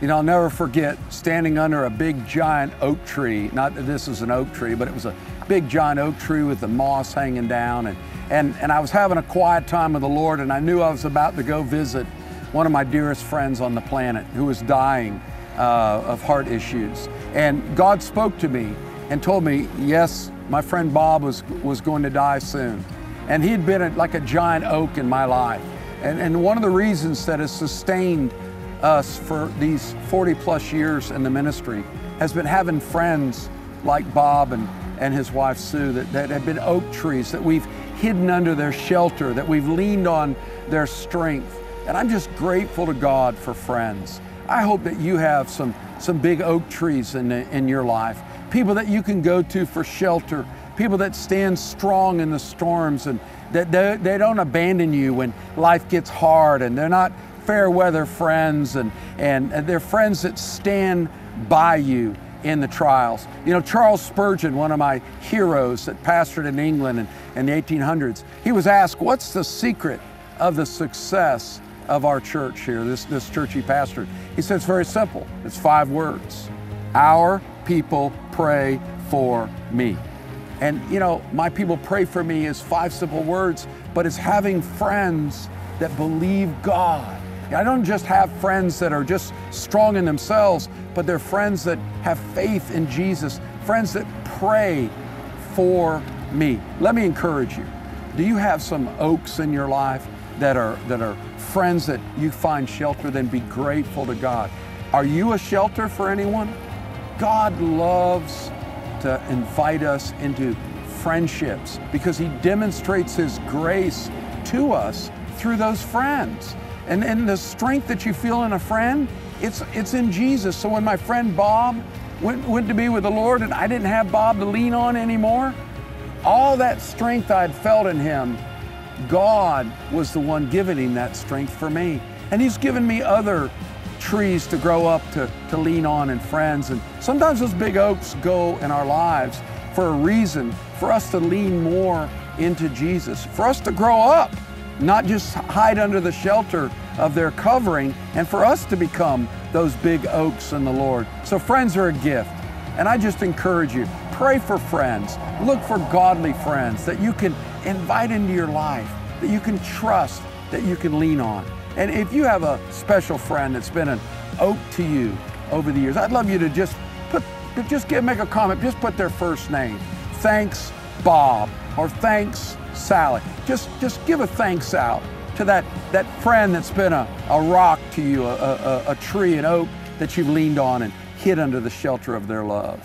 You know, I'll never forget standing under a big giant oak tree. Not that this is an oak tree, but it was a big giant oak tree with the moss hanging down. And I was having a quiet time with the Lord, and I knew I was about to go visit one of my dearest friends on the planet who was dying of heart issues. And God spoke to me and told me, yes, my friend Bob was going to die soon. And he had been like a giant oak in my life. And one of the reasons that has sustained us for these 40 plus years in the ministry has been having friends like Bob and his wife Sue that have been oak trees, that we've hidden under their shelter, that we've leaned on their strength. And I'm just grateful to God for friends. I hope that you have some big oak trees in your life, people that you can go to for shelter, people that stand strong in the storms, and that they don't abandon you when life gets hard, and they're not fair weather friends, and they're friends that stand by you in the trials. You know, Charles Spurgeon, one of my heroes that pastored in England in the 1800s, he was asked, what's the secret of the success of our church here, this church he pastored? He said, it's very simple. It's 5 words. Our people pray for me. And you know, my people pray for me is 5 simple words, but it's having friends that believe God. I don't just have friends that are just strong in themselves, but they're friends that have faith in Jesus, friends that pray for me. Let me encourage you. Do you have some oaks in your life that are friends that you find shelter? Then be grateful to God. Are you a shelter for anyone? God loves to invite us into friendships because He demonstrates His grace to us through those friends. And the strength that you feel in a friend, it's in Jesus. So when my friend Bob went to be with the Lord and I didn't have Bob to lean on anymore, all that strength I'd felt in him, God was the one giving him that strength for me. And He's given me other trees to grow up to lean on, and friends. And sometimes those big oaks go in our lives for a reason, for us to lean more into Jesus, for us to grow up, not just hide under the shelter of their covering, and for us to become those big oaks in the Lord. So friends are a gift. And I just encourage you, pray for friends. Look for godly friends that you can invite into your life, that you can trust, that you can lean on. And if you have a special friend that's been an oak to you over the years, I'd love you to make a comment, just put their first name. Thanks, Bob, or thanks, Sally. Just give a thanks out to that friend that's been a rock to you, a tree, an oak that you've leaned on and hid under the shelter of their love.